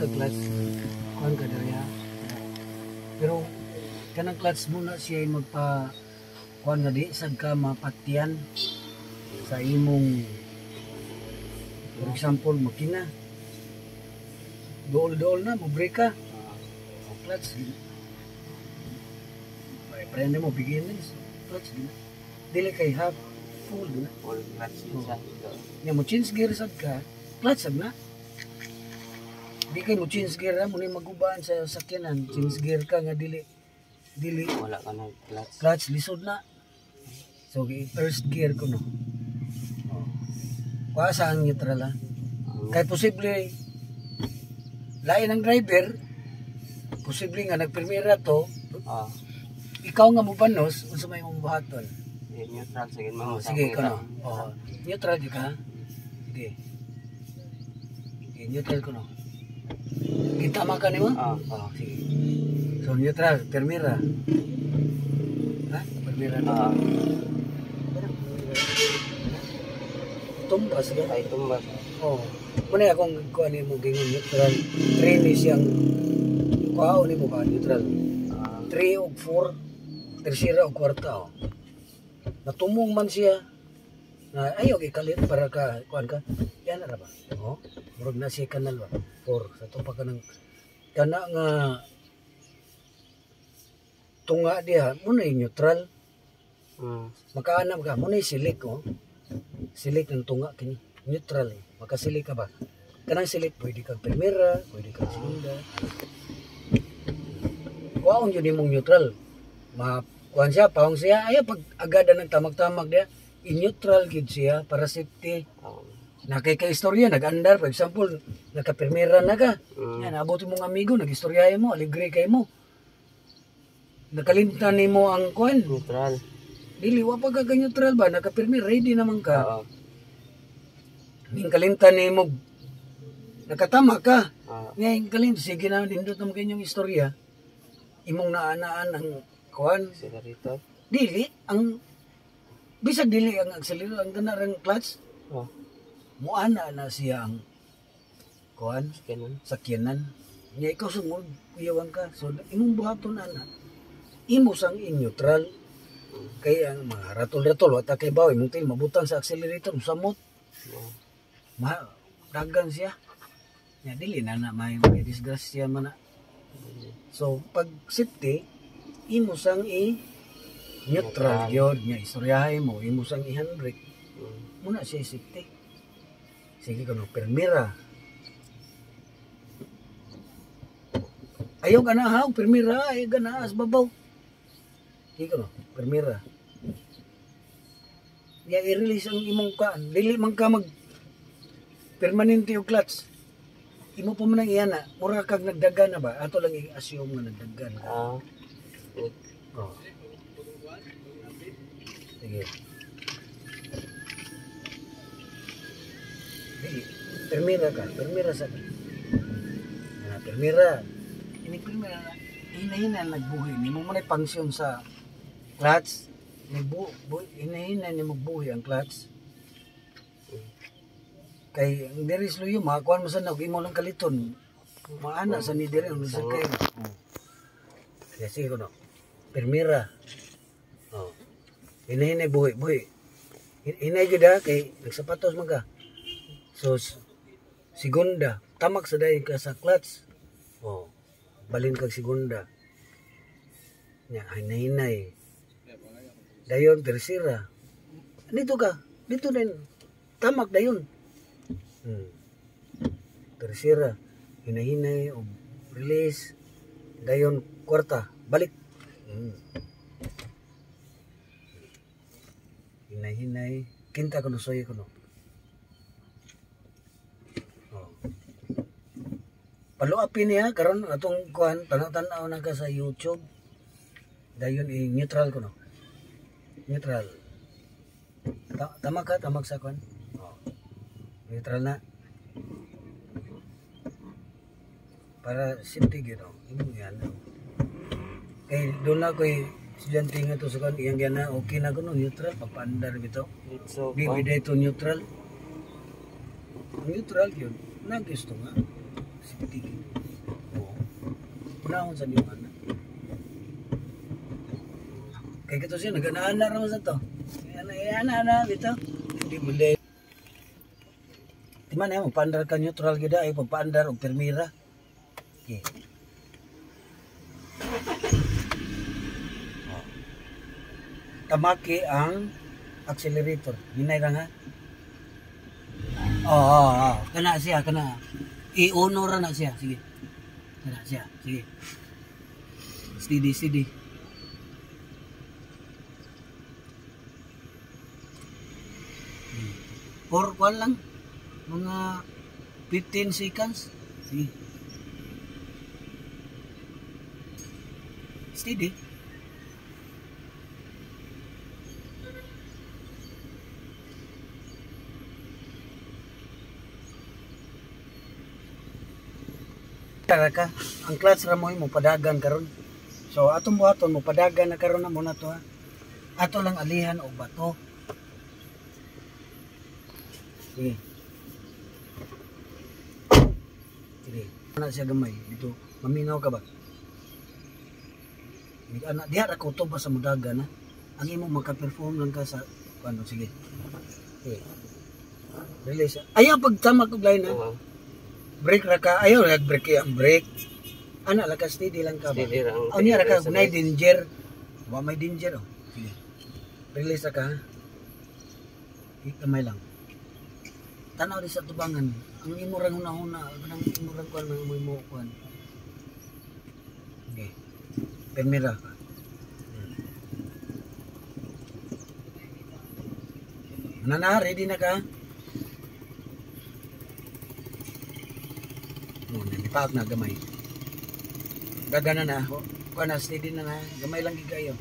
ka clutch kuan ka diri ha. Pero kanang clutch muna siya magpa kuan nga di sad ka mapatyan sa imong for example makina. Dool na mo brake ka. Clutch. Ay prende mo beginnings. Clutch gina. Dili kay half full gina. Full clutch siya. Nya mo change gear sad ka. Clutch sad na. Di kay mo change gear mo ni magubaan sa sakyanan. Change gear ka nga dili Wala ka na clutch. Clutch lisod na. So first gear ko no. Kuasa ang neutral ha. Kay posible lain ang driver, posible nga nagprimera to. Ikaw nga mo panos unsa may imong buhaton. Neutral sige mo. Sige kono. Neutral di ka. Sige. Neutral kono. Gitama ka nimo? Sige. So neutral, permira. Ha? Permira na. Tumbas ka? Ay, tumbas. Muna akong kuha ni mo gingon neutral. 3 ni siyang kuha ni mo ka neutral. 3 o 4, tersira o kwarta. Natumong man siya. Na ayaw ikalit para ka kuan ka. Yan na ba? Murag na siya kanal ba? 4 sa tupa ka ng kana nga tunga diha muna yung neutral. Makaanam ka muna yung silik silik ng tunga kini neutral makasilik ka ba kanang silik pwede kang primera pwede kang segunda waon yun imong neutral kuan siya paong siya ayaw pag agada ng tamag-tamag dia in-neutral gid siya para safety nakay-istorya nag-andar for example naka-primera na ka yan abuti mong amigo nag-istoryahin mo aligre kay mo nakalimtan nimo ang kuan neutral. Dili, wapag ka neutral ba? Nakapirmi, ready naman ka. Yung kalimtan ni mo, nakatama ka. Ngayon kalimtan, sige na, dindot naman kanyang istorya. Imong naanaan ang kuhan. Accelerator? Dili, bisag dili ang accelerator, ang ganarang clutch. Muana na siya ang kuhan. Sakyanan. Nga ikaw sumod, kuyawan ka. So, imong buhaton na. Imo sang in-neutral. Kaya ang mga ratol-ratol wata kay bawi mong tayo mabutang sa accelerator samot dagan siya nya dili na may disgrasya man na. So pag safety imo sang neutral gyud nya istoryahay mo imo sang i-handbrake muna siya safety sige kuno permira ayaw ka na ha permira ay gana as babaw sige kuno permira. Ya i-release ang imong kaan. Dili man ka mag permanente o clutch. Imo pa man ang iyana. Mura kag nagdagan na ba? Ato lang i-assume nga nagdagan. Sige. Dili. Permira ka. Permira sa ka. Permira. Ini permira na. Hina-hina nagbuhi. Hindi mo man ay pangsyon sa clutch. Hina-hina ni magbuhi ang clutch. Kay ang diri slow makakuha mo sa imo lang kaliton. Maana sa ni diri ang sakay. Kaya sige ko no. Permira. Hina-hina buhi. Hinay gida kay nagsapatos man ka. So segunda, tamak sa dayon ka sa clutch. Balin kag segunda. Nya hinay-hinay. Dayon tersira. Dito ka. Dito din. Tamak dayon. Tersira. Hinay-hinay o release. Dayon kwarta. Balik. Hinay-hinay. Kinta ko no soy ko no. Paluapin niya karon atong kuan tanaw-tanaw na ka sa YouTube. Dayon i-neutral ko no. Neutral. Tamag ka, tamag sa kuan. Neutral na. Para safety gino. Imo yan. Kay doon na ko'y estudyante nga to sa kuan iyang gana okay na kuno neutral pagpaandar bitaw. Di bida ito neutral. Neutral yun. Nagusto nga. si Pitigi. Oo. Unahon sa niyo ana. Kaya kito siya, nag-ana raman sa to. Ana dito. Hindi mo din. Di man yan, magpaandar ka neutral gida, ay pagpaandar o permira. Okay. Tamaki ang accelerator. Hinay lang ha. Oo. Kana siya, kana. I-ono ra na siya. Sige. Kana siya. Sige. Steady. For kwan lang. Mga 15 seconds. Sige. Steady. Tara ka, ang clutch ra mo padagan karon. So atong buhaton mo padagan na karon na mo na to ha. Ato lang alihan og bato. Sige. Sige. Ana siya gamay dito. Maminaw ka ba? Ana diha ra ko to ba sa mudagan ha. Ang imo maka-perform lang ka sa ano sige. Sige. Release. Ayaw pagtama ko line ha. Break ra ka, ayaw nag-break ang break. Ana la ka steady lang ka ba? Steady lang. Ang niya ra ka unay danger. Wa may danger oh. Sige. Release ra ka. Ikamay lang. Tanaw di sa tubangan. Ang imo ra huna-huna, kanang imo ra kuan mga mo kuan. Okay. Permira ka. Na, ready na ka? Nalipaak na gamay. Gagana na ako. Kuha na, steady na nga. Gamay lang gigayo.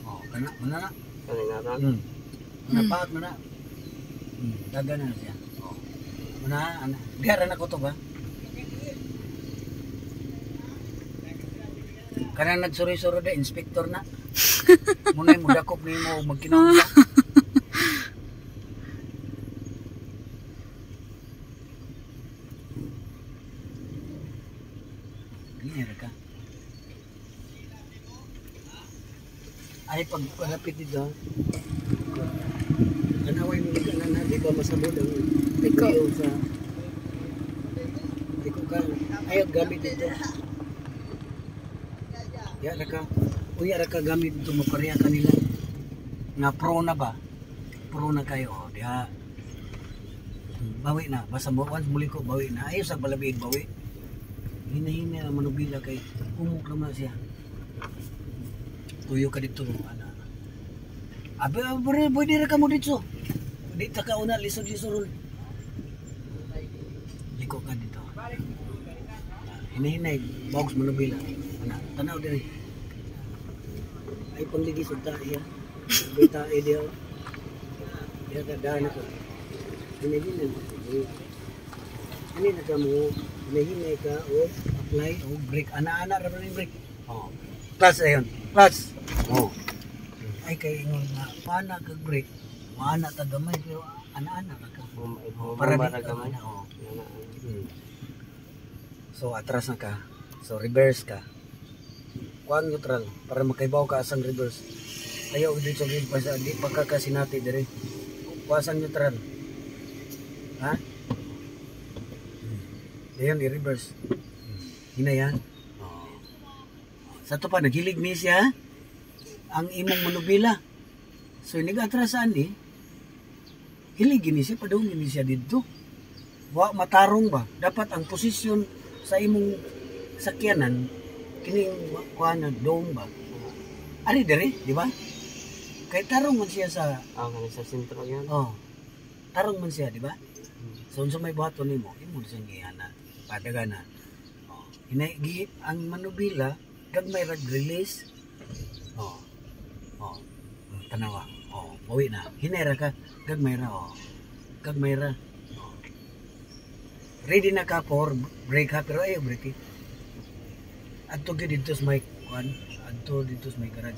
Oh, kana, muna na. Kanina na. Napaak na na. Gagana na siya. Oh. Muna, ana. Diara na ko to ba? Kanang nagsuri-suro da, inspector na. Muna yung mudakop ni mo magkinaon na. Ka. Ay pagpalapit dito. Kanaway mo ka na di ba masabod ang liko sa liko ka. Ayaw gamit dito. Ya ra ka. Uya ra ka gamit dito mapareha kanila. Nga pro na ba? Pro na kayo. Diha. Bawi na. Basta once muli ko bawi na. Ayaw sa balabig bawi. Hinahinay ang manubila kay umuk naman siya. Tuyo ka dito. Abi, pwede rin ka mo dito. Dito ka una, lisod-lisod. Liko ka dito. Hinahinay, box manubila. Tanaw din. Ay pangligis ta iya. Bita dia. Dia dadaan ako. Hinahinay. Ani na ka mo. Hinahinay ka o apply o brake. Ana-ana ra rin brake. Oh. Plus ayon. Plus. Oh. Ay kay ingon na paana kag brake. Maana ta gamay pero ana-ana ra ka. Para di ka gamay. Oh. So atras na ka. So reverse ka. Kuan neutral para makaibaw ka asang reverse. Ayaw dito gid pa sa di pa ka kasinati dire. Kuasang neutral. Ha? Ayan, i-reverse. Hinay ha. Sa ito pa, naghilig ni siya ang imong manubila. So, nag-atrasaan ni, hiligin ni siya, padungin ni siya dito. Wa matarong ba? Dapat ang posisyon sa imong sakyanan, kining kuha na dome ba? Ari dire, di ba? Kaya tarong man siya sa... sa sentro yan. Oh, tarong man siya, di ba? So, may buhaton ni mo, imo siyang gihana. Padagana. Oh, hinay ang manubila gagmay rag release. Oh. Oh. Tanawa. Oh, bawi na. Hinay ra ka gagmay ra. Oh. Gagmay ra. Oh. Ready na ka for break ha pero ayaw break. Adto gid dito sa may kuan, adto dito sa may garage.